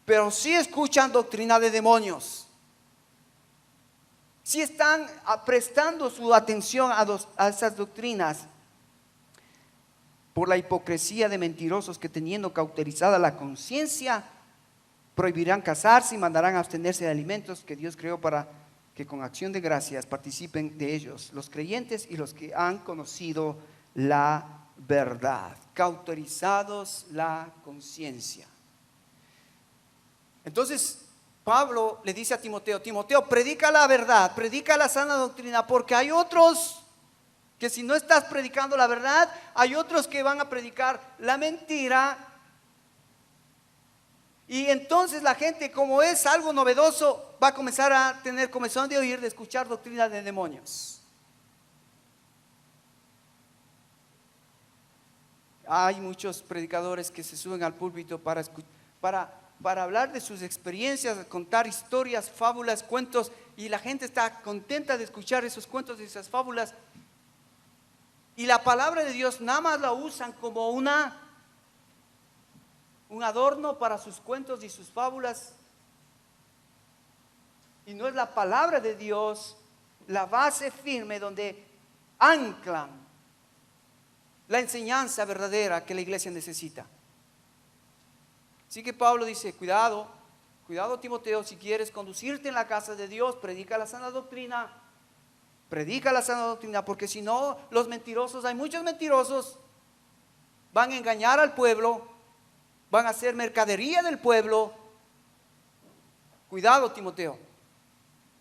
Pero sí escuchan doctrina de demonios. Si están prestando su atención a esas doctrinas, por la hipocresía de mentirosos que teniendo cauterizada la conciencia, prohibirán casarse y mandarán a abstenerse de alimentos que Dios creó para que con acción de gracias participen de ellos, los creyentes y los que han conocido la verdad, cauterizados la conciencia. Entonces, Pablo le dice a Timoteo, predica la verdad, predica la sana doctrina, porque hay otros Que si no estás predicando la verdad, hay otros que van a predicar la mentira. Y entonces la gente, como es algo novedoso, va a comenzar a tener comezón de oír, de escuchar doctrina de demonios. Hay muchos predicadores que se suben al púlpito para hablar de sus experiencias, contar historias, fábulas, cuentos, y la gente está contenta de escuchar esos cuentos y esas fábulas. Y la palabra de Dios nada más la usan como un adorno para sus cuentos y sus fábulas. Y no es la palabra de Dios la base firme donde anclan la enseñanza verdadera que la iglesia necesita. Así que Pablo dice, cuidado Timoteo, si quieres conducirte en la casa de Dios, predica la sana doctrina, porque si no, los mentirosos, hay muchos mentirosos, van a engañar al pueblo, van a hacer mercadería del pueblo. Cuidado, Timoteo.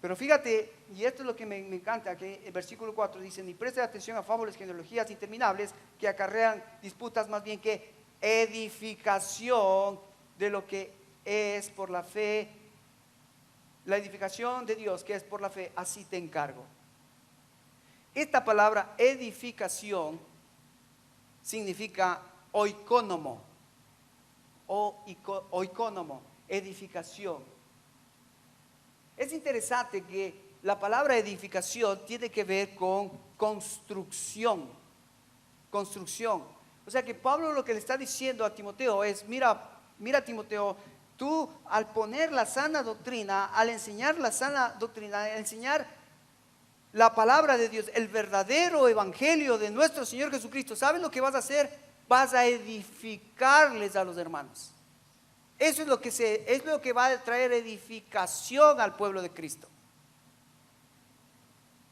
Pero fíjate, y esto es lo que me encanta, que el versículo 4 dice, ni preste atención a fábulas, genealogías interminables que acarrean disputas, más bien que edificación de lo que es por la fe, la edificación de Dios que es por la fe, así te encargo. Esta palabra edificación significa oikónomo, edificación. Es interesante que la palabra edificación tiene que ver con construcción. O sea que Pablo lo que le está diciendo a Timoteo es, mira Timoteo, tú al poner la sana doctrina, al enseñar la sana doctrina, al enseñar la palabra de Dios, el verdadero evangelio de nuestro Señor Jesucristo, ¿sabes lo que vas a hacer? Vas a edificarles a los hermanos. Eso es lo que va a traer edificación al pueblo de Cristo,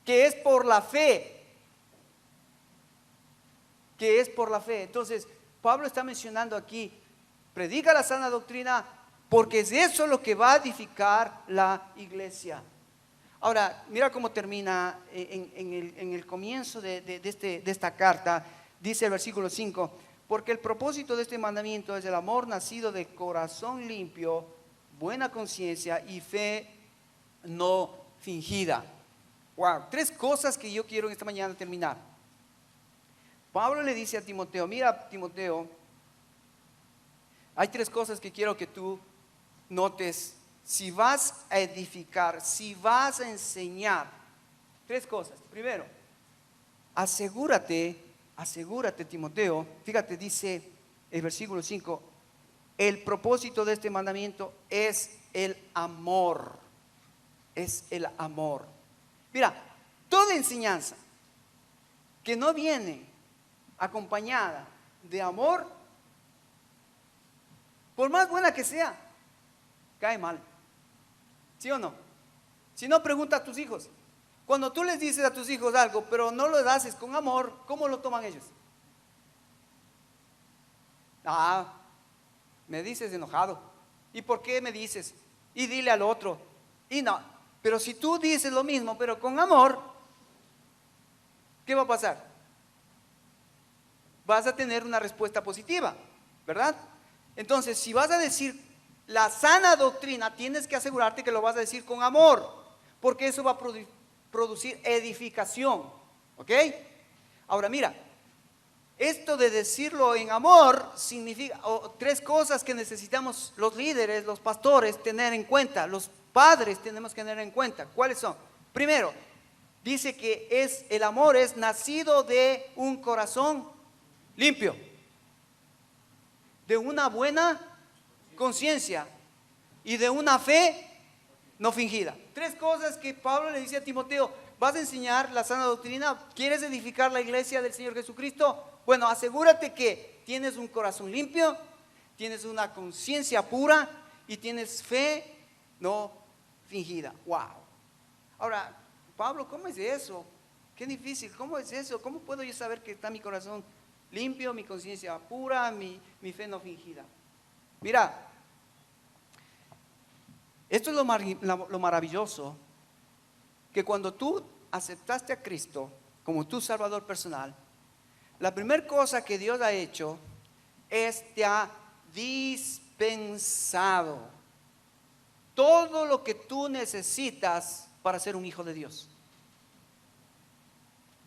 que es por la fe. Entonces, Pablo está mencionando aquí, predica la sana doctrina, porque es eso lo que va a edificar la iglesia. Ahora, mira cómo termina en el comienzo de esta carta. Dice el versículo 5, porque el propósito de este mandamiento es el amor nacido de corazón limpio, buena conciencia y fe no fingida. Wow, 3 cosas que yo quiero en esta mañana terminar. Pablo le dice a Timoteo, mira Timoteo, hay 3 cosas que quiero que tú notes. Si vas a edificar, si vas a enseñar, 3 cosas. Primero, asegúrate Timoteo, fíjate, dice el versículo 5, el propósito de este mandamiento es el amor. Mira, toda enseñanza que no viene acompañada de amor, por más buena que sea, cae mal. ¿Sí o no? Si no, pregunta a tus hijos. Cuando tú les dices a tus hijos algo, pero no lo haces con amor, ¿cómo lo toman ellos? Me dices enojado. ¿Y por qué me dices? Y dile al otro. Y no, pero si tú dices lo mismo, pero con amor, ¿qué va a pasar? Vas a tener una respuesta positiva, ¿verdad? Entonces, si vas a decir la sana doctrina, tienes que asegurarte que lo vas a decir con amor, porque eso va a producir edificación, ¿ok? Ahora mira, esto de decirlo en amor significa 3 cosas que necesitamos los líderes, los pastores tener en cuenta, los padres tenemos que tener en cuenta. ¿Cuáles son? Primero, dice que el amor es nacido de un corazón limpio, de una buena conciencia y de una fe no fingida. 3 cosas que Pablo le dice a Timoteo. ¿Vas a enseñar la sana doctrina? ¿Quieres edificar la iglesia del Señor Jesucristo? Bueno, asegúrate que tienes un corazón limpio, tienes una conciencia pura y tienes fe no fingida. Wow. Ahora, Pablo, ¿cómo es eso? Qué difícil. ¿Cómo es eso? ¿Cómo puedo yo saber que está mi corazón limpio, mi conciencia pura, mi fe no fingida? Mira, esto es lo maravilloso, que cuando tú aceptaste a Cristo, como tu Salvador personal, la primera cosa que Dios ha hecho es te ha dispensado todo lo que tú necesitas para ser un hijo de Dios.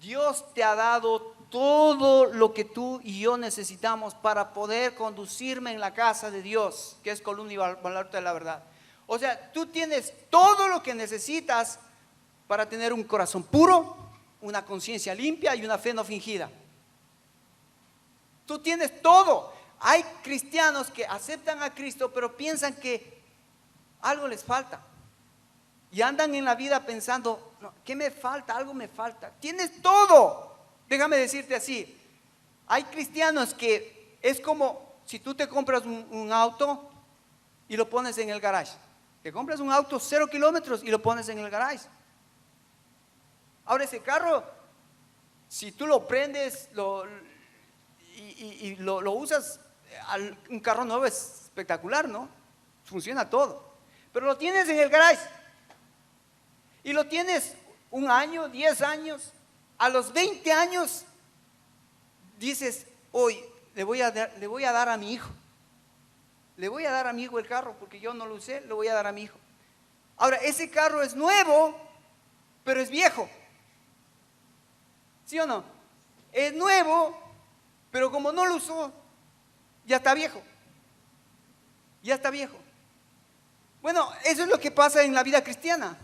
Dios te ha dado todo lo que tú y yo necesitamos para poder conducirme en la casa de Dios, que es columna y baluarte de la verdad. O sea, tú tienes todo lo que necesitas para tener un corazón puro, una conciencia limpia y una fe no fingida. Tú tienes todo. Hay cristianos que aceptan a Cristo, pero piensan que algo les falta. Y andan en la vida pensando, no, ¿qué me falta? Algo me falta. Tienes todo. Déjame decirte así. Hay cristianos que es como si tú te compras un auto y lo pones en el garage. Te compras un auto 0 kilómetros y lo pones en el garage. Ahora ese carro, si tú lo prendes y lo usas, un carro nuevo es espectacular, ¿no? Funciona todo. Pero lo tienes en el garage. Y lo tienes 1 año, 10 años. A los 20 años dices, hoy le voy a dar a mi hijo. Le voy a dar a mi hijo el carro porque yo no lo usé, lo voy a dar a mi hijo. Ahora, ese carro es nuevo, pero es viejo. ¿Sí o no? Es nuevo, pero como no lo usó, ya está viejo. Ya está viejo. Bueno, eso es lo que pasa en la vida cristiana.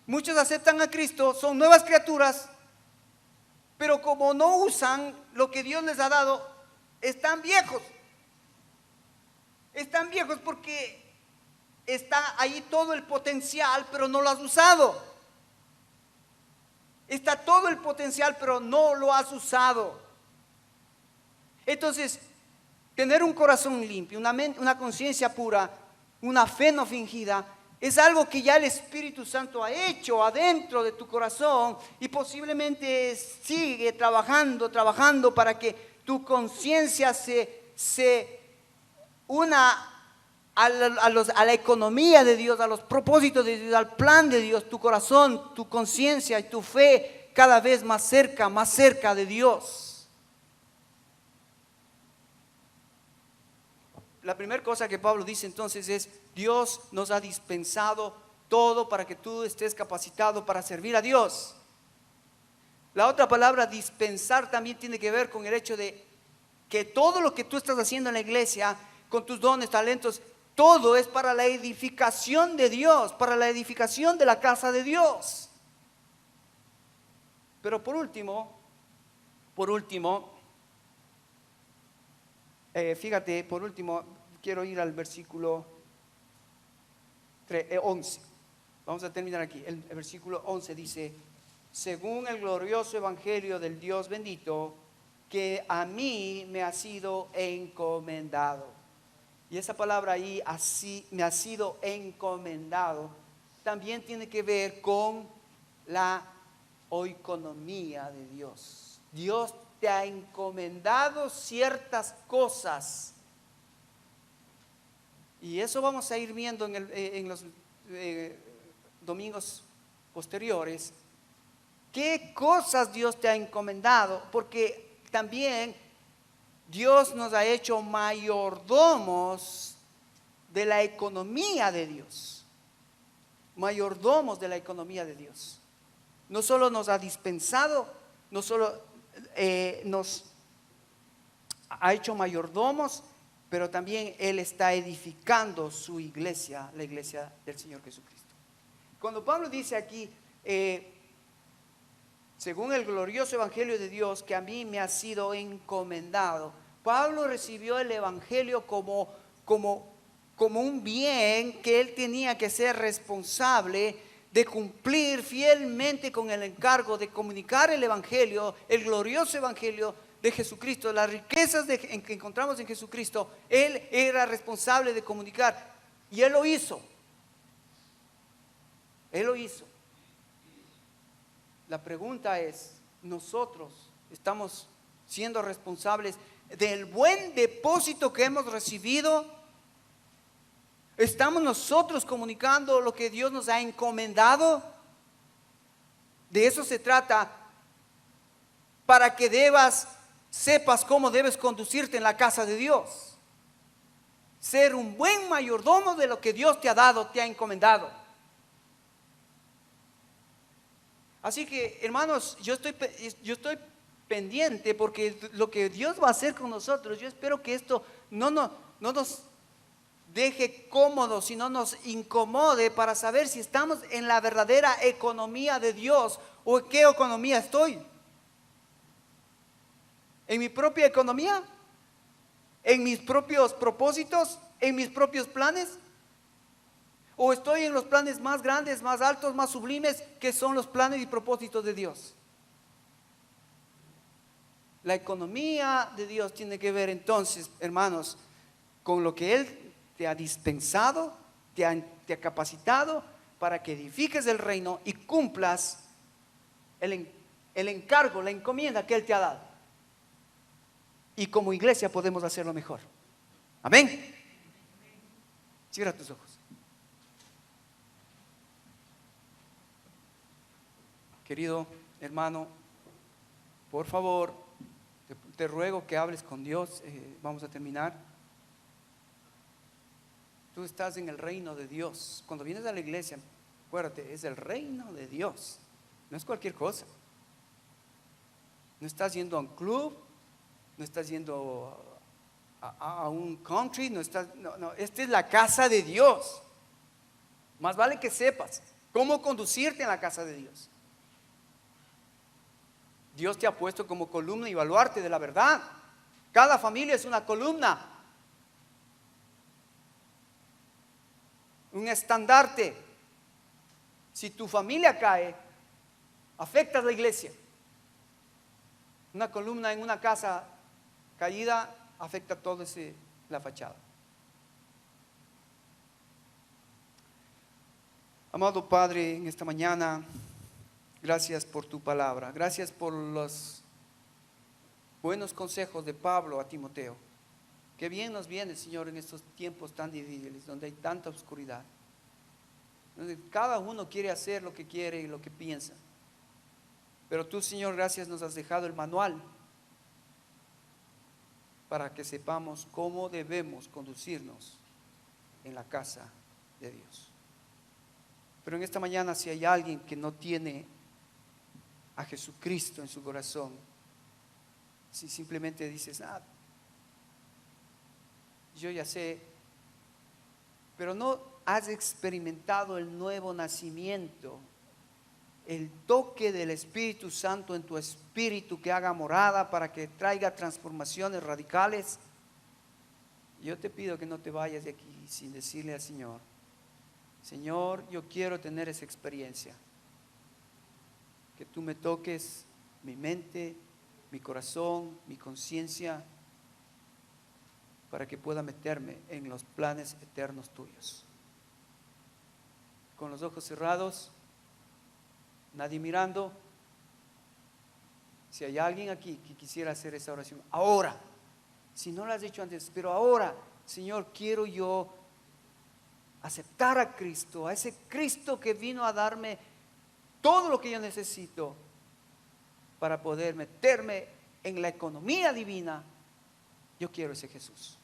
Muchos aceptan a Cristo, son nuevas criaturas, pero como no usan lo que Dios les ha dado, están viejos. Están viejos porque está ahí todo el potencial, pero no lo has usado. Está todo el potencial, pero no lo has usado. Entonces, tener un corazón limpio, una conciencia pura, una fe no fingida, es algo que ya el Espíritu Santo ha hecho adentro de tu corazón y posiblemente sigue trabajando para que tu conciencia se una a la economía de Dios, a los propósitos de Dios, al plan de Dios, tu corazón, tu conciencia y tu fe cada vez más cerca de Dios. La primera cosa que Pablo dice entonces es, Dios nos ha dispensado todo para que tú estés capacitado para servir a Dios. La otra palabra, dispensar, también tiene que ver con el hecho de que todo lo que tú estás haciendo en la iglesia, con tus dones, talentos, todo es para la edificación de Dios, para la edificación de la casa de Dios. Pero por último, fíjate, quiero ir al versículo 11. Vamos a terminar aquí. El versículo 11 dice, según el glorioso evangelio del Dios bendito, que a mí me ha sido encomendado. Y esa palabra ahí, así, me ha sido encomendado, también tiene que ver con la oikonomía de Dios. Dios te ha encomendado ciertas cosas. Y eso vamos a ir viendo en los domingos posteriores. ¿Qué cosas Dios te ha encomendado? Porque también Dios nos ha hecho mayordomos de la economía de Dios. Mayordomos de la economía de Dios. No solo nos ha dispensado, no solo nos ha hecho mayordomos, pero también Él está edificando su iglesia, la iglesia del Señor Jesucristo. Cuando Pablo dice aquí, según el glorioso evangelio de Dios que a mí me ha sido encomendado, Pablo recibió el evangelio como un bien que él tenía que ser responsable de cumplir fielmente con el encargo de comunicar el evangelio, el glorioso evangelio de Jesucristo, las riquezas que encontramos en Jesucristo. Él era responsable de comunicar y él lo hizo. Él lo hizo. La pregunta es, ¿nosotros estamos siendo responsables del buen depósito que hemos recibido? ¿Estamos nosotros comunicando lo que Dios nos ha encomendado? De eso se trata para que sepas cómo debes conducirte en la casa de Dios. Ser un buen mayordomo de lo que Dios te ha dado, te ha encomendado. Así que, hermanos, yo estoy pendiente porque lo que Dios va a hacer con nosotros, yo espero que esto no nos deje cómodos, sino nos incomode para saber si estamos en la verdadera economía de Dios o en qué economía estoy. ¿En mi propia economía? ¿En mis propios propósitos? ¿En mis propios planes? ¿O estoy en los planes más grandes, más altos, más sublimes, que son los planes y propósitos de Dios? La economía de Dios tiene que ver entonces, hermanos, con lo que Él te ha dispensado, te ha capacitado para que edifiques el reino y cumplas el encargo, la encomienda que Él te ha dado. Y como iglesia podemos hacerlo mejor. Amén. Cierra tus ojos. Querido hermano, por favor, te ruego que hables con Dios. Vamos a terminar. Tú estás en el reino de Dios. Cuando vienes a la iglesia, acuérdate, es el reino de Dios. No es cualquier cosa. No estás yendo a un club, no estás yendo a un country, no, esta es la casa de Dios. Más vale que sepas cómo conducirte en la casa de Dios. Dios te ha puesto como columna y baluarte de la verdad. Cada familia es una columna, un estandarte. Si tu familia cae, afecta a la iglesia. Una columna en una casa caída afecta todo la fachada. Amado Padre, en esta mañana, gracias por tu palabra. Gracias por los buenos consejos de Pablo a Timoteo. Qué bien nos viene, Señor, en estos tiempos tan difíciles, donde hay tanta oscuridad, donde cada uno quiere hacer lo que quiere y lo que piensa. Pero tú, Señor, gracias, nos has dejado el manual para que sepamos cómo debemos conducirnos en la casa de Dios. Pero en esta mañana, si hay alguien que no tiene a Jesucristo en su corazón, si simplemente dices, yo ya sé, pero no has experimentado el nuevo nacimiento, el toque del Espíritu Santo en tu espíritu que haga morada para que traiga transformaciones radicales, yo te pido que no te vayas de aquí sin decirle al Señor: Señor, yo quiero tener esa experiencia, que tú me toques mi mente, mi corazón, mi conciencia, para que pueda meterme en los planes eternos tuyos. Con los ojos cerrados, nadie mirando. Si hay alguien aquí que quisiera hacer esa oración ahora, si no la has hecho antes, pero ahora, Señor, quiero yo aceptar a Cristo, a ese Cristo que vino a darme todo lo que yo necesito para poder meterme en la economía divina. Yo quiero ese Jesús.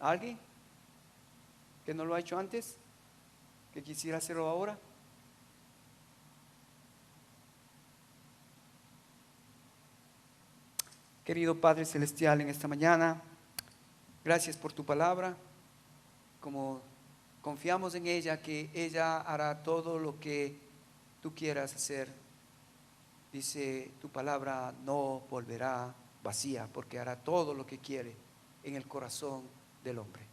¿Alguien que no lo ha hecho antes, que quisiera hacerlo ahora? Querido Padre Celestial, en esta mañana, gracias por tu palabra. Como confiamos en ella, que ella hará todo lo que tú quieras hacer. Dice tu palabra, no volverá vacía, porque hará todo lo que quiere en el corazón del hombre.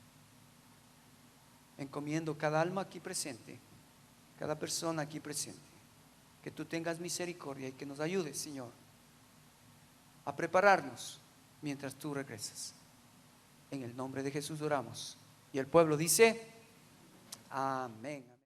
Encomiendo cada alma aquí presente, cada persona aquí presente, que tú tengas misericordia y que nos ayudes, Señor, a prepararnos mientras tú regresas. En el nombre de Jesús oramos. Y el pueblo dice: amén.